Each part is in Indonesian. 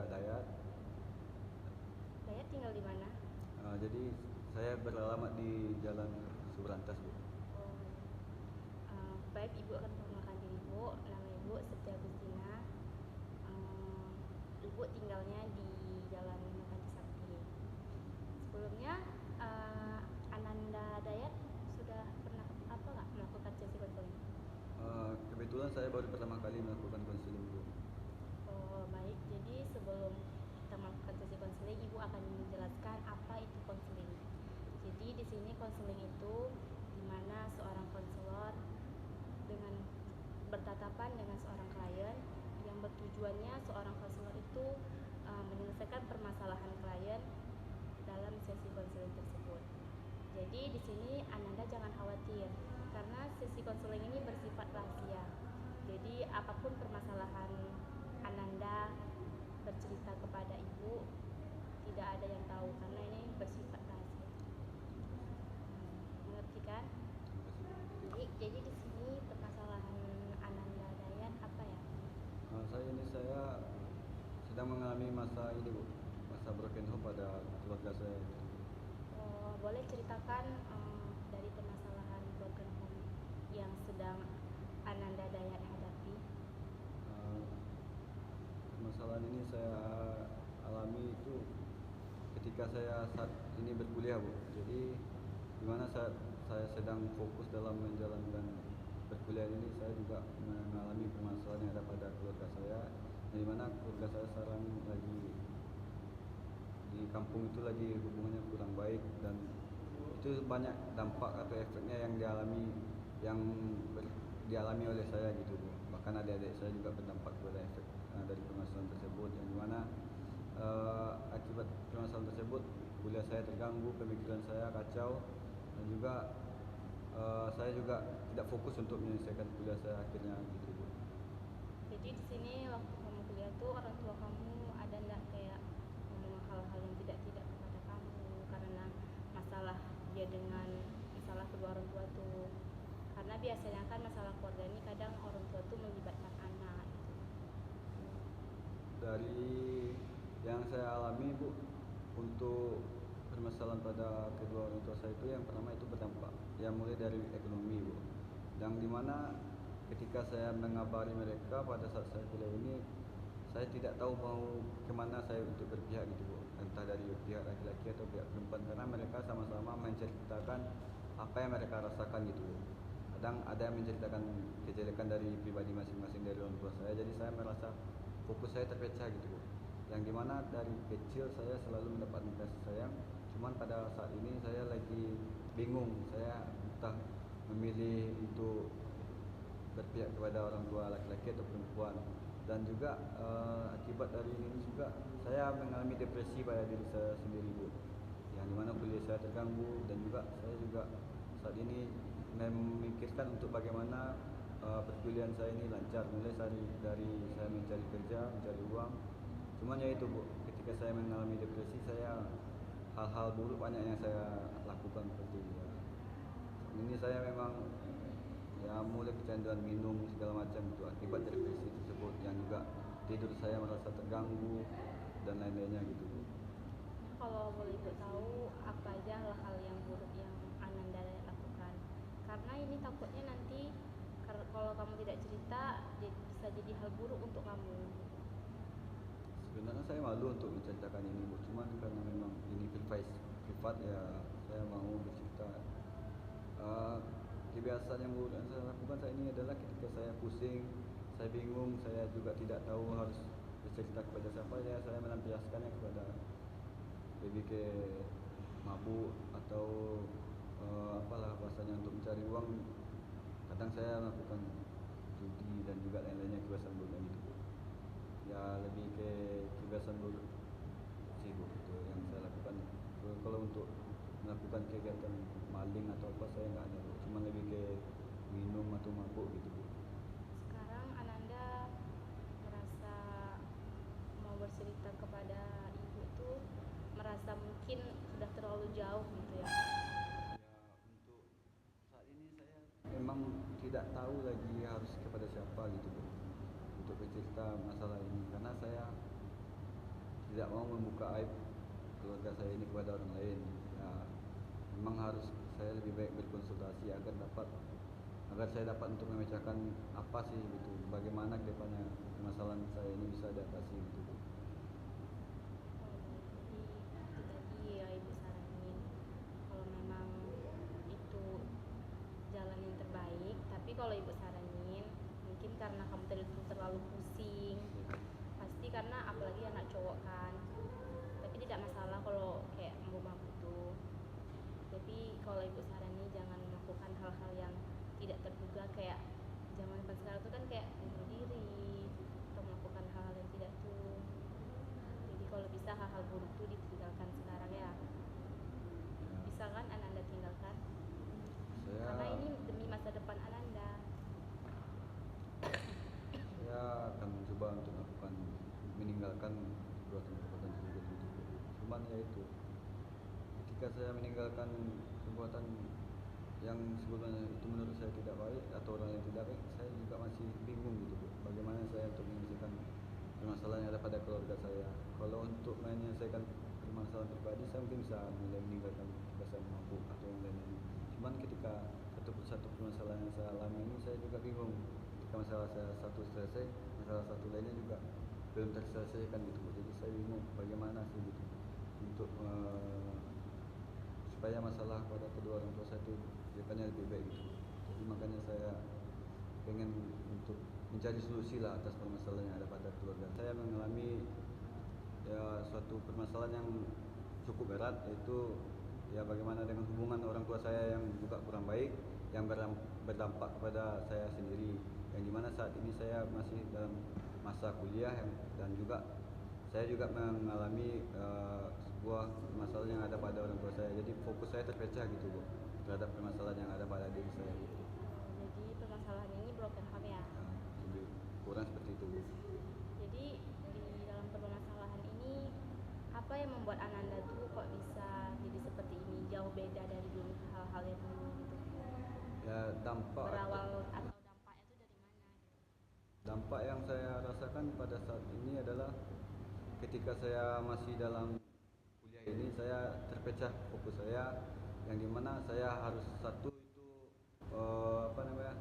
Dayat. Dayat tinggal di mana? Jadi saya beralamat di Jalan Subrantas, Bu. Oh, baik, Ibu akan memperkenalkan diri Ibu. Nama Ibu Setia Agustina. Ibu tinggalnya di Jalan Merpati Sakti. Sebelumnya Ananda Dayat sudah pernah nggak melakukan sesi konseling? Kebetulan saya baru pertama kali melakukan konseling, Bu. Oh, baik. Jadi sebelum kita melakukan sesi konseling, Ibu akan menjelaskan apa itu konseling. Jadi di sini konseling itu di mana seorang konselor dengan bertatapan dengan seorang klien yang bertujuannya seorang konselor itu menyelesaikan permasalahan klien dalam sesi konseling tersebut. Jadi di sini Ananda jangan khawatir karena sesi konseling ini bersifat rahasia. Jadi apapun permasalahan Ananda bercerita kepada Ibu, tidak ada yang tahu karena ini bersifat rahasia. Mengerti kan? Jadi di sini permasalahan Ananda Dayat apa ya? Saya sedang mengalami masa ini, Bu. Masa broken home pada keluarga saya. Oh, boleh ceritakan dari permasalahan broken home yang sedang Ananda Dayat hadapi? Masalah ini saya alami itu ketika saya saat ini berkuliah, Bu. Jadi dimana saat saya sedang fokus dalam menjalankan perkuliahan ini, saya juga mengalami permasalahan yang ada pada keluarga saya. Di mana keluarga saya sekarang lagi di kampung itu lagi hubungannya kurang baik, dan itu banyak dampak atau efeknya yang dialami oleh saya gitu, Bu. Bahkan adik-adik saya juga berdampak kepada efek dari permasalahan tersebut, yang dimana akibat permasalahan tersebut kuliah saya terganggu, pemikiran saya kacau, dan juga saya juga tidak fokus untuk menyelesaikan kuliah saya akhirnya gitu, Bu. Jadi di sini waktu kamu kuliah tuh orang tua kamu ada nggak kayak ngomong hal-hal yang tidak kepada kamu karena masalah dia dengan masalah kedua orang tua tuh? Karena biasanya kan masalah keluarga ini kadang orang tua tuh melibatkan anak gitu. Dari yang saya alami, Bu, untuk permasalahan pada kedua orang tua saya itu, yang pertama itu berdampak yang mulai dari ekonomi, Bu, yang dimana ketika saya mengabari mereka pada saat saya kuliah ini, saya tidak tahu mau kemana saya untuk berpihak gitu, Bu, entah dari pihak laki-laki atau pihak perempuan, karena mereka sama-sama menceritakan apa yang mereka rasakan gitu, Bu. Kadang ada yang menceritakan kejelekan dari pribadi masing-masing dari orang tua saya, jadi saya merasa fokus saya terpecah gitu, Bu. Yang dimana dari kecil saya selalu mendapatkan kasih sayang, cuman pada saat ini saya lagi bingung, saya entah memilih untuk berpihak kepada orang tua laki-laki atau perempuan. Dan juga akibat dari ini juga saya mengalami depresi pada diri saya sendiri, Bu, yang dimana kuliah saya terganggu, dan juga saya juga saat ini memikirkan untuk bagaimana perkuliahan saya ini lancar, mulai dari saya mencari kerja, mencari uang. Cuman ya itu, Bu, ketika saya mengalami depresi, saya hal-hal buruk banyak yang saya lakukan seperti ya. Ini saya memang ya mulai kecanduan minum segala macam itu akibat depresi tersebut, yang juga tidur saya merasa terganggu dan lain-lainnya gitu, Bu. Kalau boleh Ibu tahu apa aja hal-hal yang buruk yang Ananda lakukan? Karena ini takutnya nanti kalau kamu tidak cerita bisa jadi hal buruk untuk kamu. Sebenarnya saya malu untuk menceritakan ini, Bu, cuman karena memang ini privat ya, saya mau bercerita. Uh, Kebiasaan yang buruk yang saya lakukan saat ini adalah ketika saya pusing, saya bingung, saya juga tidak tahu harus bercerita kepada siapa, ya saya melampiaskannya kepada lebih ke mabuk atau apalah bahasanya, untuk mencari uang. Kadang saya melakukan judi dan juga lain-lainnya, kebiasaan buruk gitu, Bu. Ya lebih ke kebiasaan buruk sih, Bu, itu yang saya lakukan. Kalau untuk melakukan kegiatan maling atau apa, saya nggak ada, Bu. Cuma lebih ke minum atau mabuk gitu, Bu. Sekarang Ananda merasa mau bercerita kepada Ibu itu merasa mungkin sudah terlalu jauh gitu ya? Ya, untuk saat ini saya memang tidak tahu lagi harus kepada siapa gitu, Bu, untuk bercerita masalah ini, karena saya tidak mau membuka aib keluarga saya ini kepada orang lain. Ya, memang harus saya lebih baik berkonsultasi agar saya dapat untuk memecahkan apa sih gitu, bagaimana kedepannya permasalahan saya ini bisa diatasi gitu. Jadi itu tadi ya ibu saranin, kalau memang itu jalan yang terbaik. Tapi kalau ibu saranin, mungkin karena kamu tadi itu terlalu pusing, pasti karena apalagi anak cowok kan. Tapi tidak masalah kalau kayak mabuk-mabuk tuh. Tapi kalau ibu saranin jangan melakukan hal-hal yang tidak terduga, kayak zaman sekarang tuh kan kayak bunuh diri atau melakukan hal-hal yang tidak tuh. Jadi kalau bisa hal-hal buruk tuh ditinggalkan sekarang ya. Bisa kan Ananda tinggalkan? Karena Saya ini demi masa depan Ananda. saya akan mencoba untuk meninggalkan perbuatan tersebut gitu. Cuman ya itu, ketika saya meninggalkan perbuatan yang sebelumnya itu menurut saya tidak baik atau orang yang tidak baik, saya juga masih bingung gitu Bu. Bagaimana saya untuk menyelesaikan permasalahan yang ada pada keluarga saya. Kalau untuk menyelesaikan permasalahan pribadi, saya mungkin bisa mulai meninggalkan kebiasaan mabuk atau yang lain-lain. Cuman ketika satu permasalahan yang saya alami ini, saya juga bingung. Ketika masalah saya satu selesai, masalah satu lainnya juga belum terselesaikan gitu Bu. Jadi saya bingung bagaimana sih gitu untuk supaya masalah pada kedua orang tua saya itu depannya lebih baik gitu. Jadi makanya saya pengen untuk mencari solusi lah atas permasalahan yang ada pada keluarga. Saya mengalami ya suatu permasalahan yang cukup berat, yaitu ya bagaimana dengan hubungan orang tua saya yang juga kurang baik, yang berdampak kepada saya sendiri, yang dimana saat ini saya masih dalam masa kuliah dan juga saya juga mengalami sebuah masalah yang ada pada orang tua saya. Jadi fokus saya terpecah gitu Bu terhadap permasalahan yang ada pada diri saya gitu. Jadi permasalahan ini broken home ya. Lebih kurang seperti itu Bu. Jadi di dalam permasalahan ini, apa yang membuat Ananda tuh kok bisa jadi seperti ini, jauh beda dari dulu hal-hal yang dulu gitu? Ya Berawal atau dampaknya tuh dari mana gitu? dampak yang saya rasakan pada saat ini adalah ketika saya masih dalam kuliah ini, saya terpecah fokus saya, yang dimana saya harus satu itu apa namanya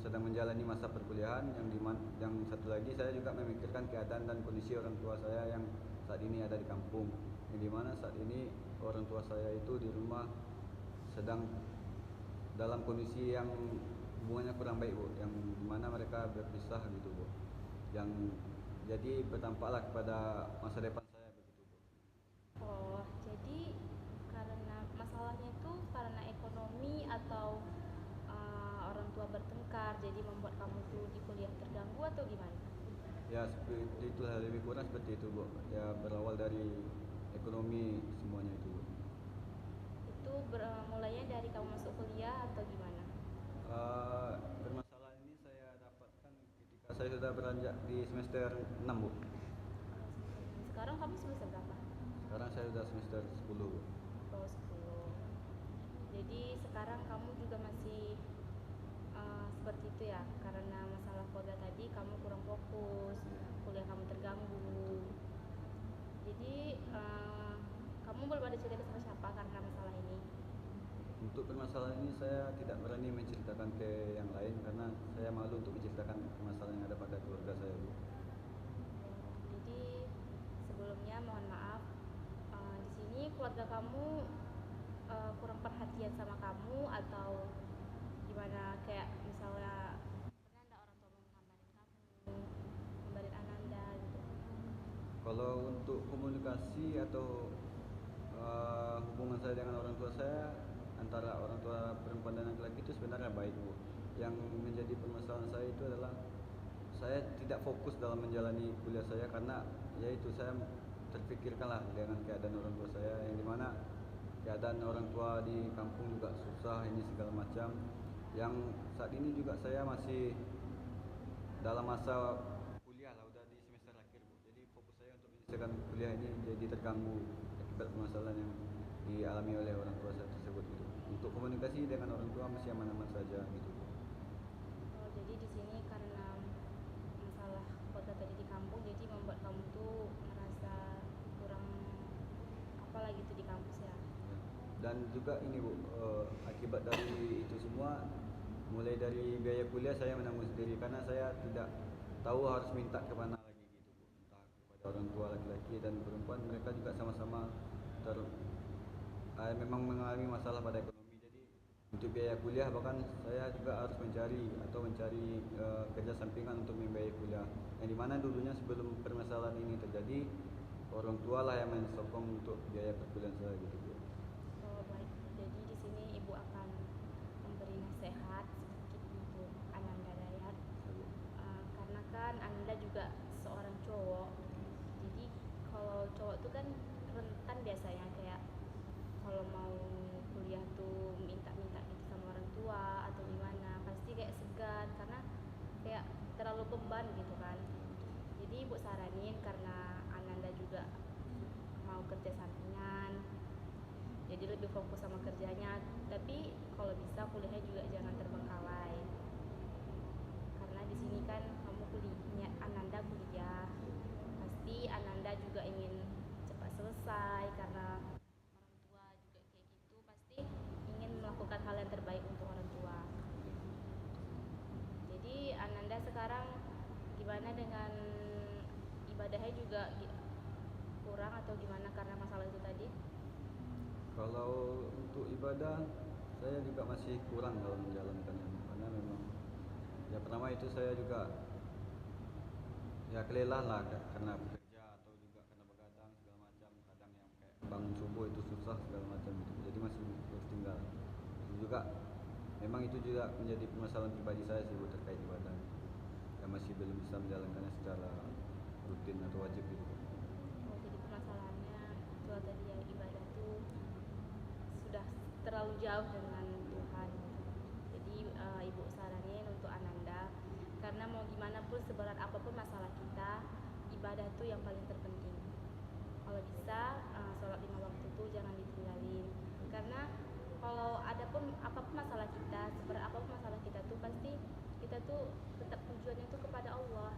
sedang menjalani masa perkuliahan, yang satu lagi saya juga memikirkan keadaan dan kondisi orang tua saya yang saat ini ada di kampung, yang dimana saat ini orang tua saya itu di rumah sedang dalam kondisi yang hubungannya kurang baik Bu, yang dimana mereka berpisah gitu Bu, yang jadi berdampaklah kepada masa depan saya begitu Bu. Oh, jadi karena masalahnya itu karena ekonomi atau orang tua bertengkar, jadi membuat kamu tuh di kuliah terganggu atau gimana? Ya seperti itu, lebih kurang seperti itu Bu. Ya berawal dari ekonomi semuanya itu Bu. Itu mulainya dari kamu masuk kuliah atau gimana? Permasalahan ini saya dapatkan ketika saya sudah beranjak di semester 6 Bu. Sekarang kamu semester berapa? Sekarang saya sudah semester 10 Bu. Oh, 10. Jadi sekarang kamu juga masih seperti itu ya, karena masalah keluarga tadi kamu kurang fokus, kuliah kamu terganggu. Jadi kamu belum ada cerita sama siapa karena masalah ini? Untuk permasalahan ini saya tidak berani menceritakan ke yang lain karena saya malu untuk menceritakan permasalahan yang ada pada keluarga saya Bu. Jadi sebelumnya mohon maaf, di sini keluarga kamu kurang perhatian sama kamu atau gimana, kayak misalnya pernah enggak orang tua mau ngabarin kamu, ngabarin Ananda gitu? Kalau untuk komunikasi atau hubungan saya dengan orang tua saya, antara orang tua perempuan dan laki-laki itu sebenarnya baik Bu. Yang menjadi permasalahan saya itu adalah saya tidak fokus dalam menjalani kuliah saya karena yaitu saya terpikirkanlah dengan keadaan orang tua saya, yang dimana keadaan orang tua di kampung juga susah ini segala macam, yang saat ini juga saya masih dalam masa kuliah lah, udah di semester akhir Bu. Jadi fokus saya untuk menyelesaikan kuliah ini jadi terganggu akibat permasalahan yang dialami oleh orang tua saya tersebut gitu. Untuk komunikasi dengan orang tua masih aman-aman saja gitu. Oh, jadi di sini karena masalah keluarga tadi di Dan juga ini Bu, akibat dari itu semua, mulai dari biaya kuliah saya menanggung sendiri karena saya tidak tahu harus minta ke mana lagi gitu Bu. Entah kepada orang tua laki-laki dan perempuan, mereka juga sama-sama memang mengalami masalah pada ekonomi. Jadi untuk biaya kuliah bahkan saya juga harus mencari kerja sampingan untuk membiayai kuliah. Yang dimana dulunya sebelum permasalahan ini terjadi, orang tua lah yang mensokong untuk biaya perkuliahan saya gitu Bu. Oh baik, jadi di sini ibu akan memberi nasihat sedikit untuk Ananda Dayat. Ya, Bu. Karena kan Anda juga seorang cowok, jadi kalau cowok tuh kan rentan biasanya kayak kalau mau kuliah tuh minta-minta gitu sama orang tua atau gimana, pasti kayak segan karena kayak terlalu beban gitu kan. Jadi ibu saranin karena Ananda juga mau kerja sampingan, jadi lebih fokus sama kerjanya, tapi kalau bisa kuliahnya juga jangan terbengkalai karena di sini kan kamu niat Ananda kuliah, pasti Ananda juga ingin cepat selesai karena orang tua juga kayak gitu, pasti ingin melakukan hal yang terbaik untuk orang tua. Jadi Ananda sekarang gimana dengan ibadahnya juga kurang atau gimana karena masalah itu tadi? Kalau untuk ibadah, saya juga masih kurang dalam menjalankannya karena memang ya pertama itu saya juga ya kelelahan lah karena bekerja atau juga karena begadang segala macam, kadang yang kayak bangun subuh itu susah segala macam gitu, jadi masih tertinggal. Dan juga memang itu juga menjadi permasalahan pribadi saya sih Bu, terkait ibadah yang masih belum bisa menjalankannya secara rutin atau wajib gitu. Oh, jadi permasalahannya itu tadi ya, ibadah tuh sudah terlalu jauh dengan Tuhan. Jadi ibu saranin untuk Ananda, karena mau gimana pun seberat apapun masalah kita, ibadah tuh yang paling terpenting. Kalau bisa sholat 5 waktu tuh jangan ditinggalin. Karena kalau ada pun apapun masalah kita, seberat apapun masalah kita tuh pasti kita tuh tetap tujuannya tuh kepada Allah.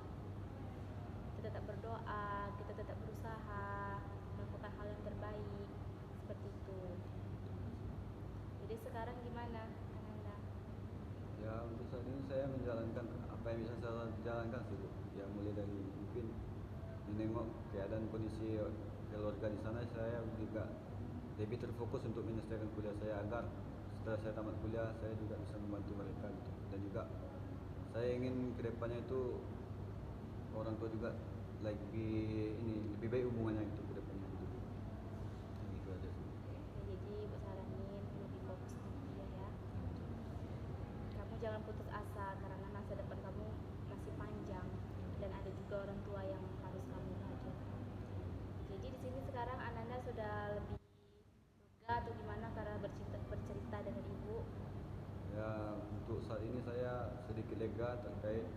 Kita tetap berdoa, kita tetap berusaha melakukan hal yang terbaik seperti itu. Jadi sekarang gimana Ananda? Ya untuk saat ini saya menjalankan apa yang bisa saya jalankan sih Bu. Ya mulai dari mungkin menengok keadaan kondisi keluarga di sana, saya juga lebih terfokus untuk menyelesaikan kuliah saya agar setelah saya tamat kuliah saya juga bisa membantu mereka gitu. Dan juga saya ingin kedepannya itu orang tua juga lebih baik hubungannya itu kedepannya gitu. Yang itu aja sih. Oke, jadi ibu saranin lebih fokus di kuliah ya. Kamu jangan putus asa karena masa depan kamu masih panjang dan ada juga orang tua yang harus kamu bahagiakan. Jadi di sini sekarang Ananda sudah lebih lega atau gimana karena bercerita dengan ibu? Ya untuk saat ini saya sedikit lega terkait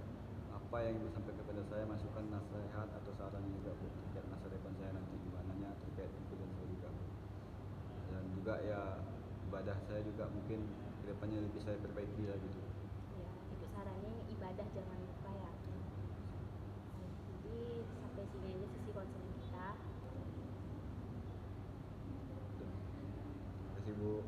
apa yang ibu sampaikan kepada saya, masukan nasihat atau saran juga Bu, terkait masa depan saya nanti gimana nya terkait kuliah saya juga. Dan juga ya ibadah saya juga mungkin kedepannya lebih saya perbaiki lah gitu. Ya, ibu saranin ibadah jangan lupa ya. Jadi sampai sini aja sesi konseling kita. Terima kasih Bu.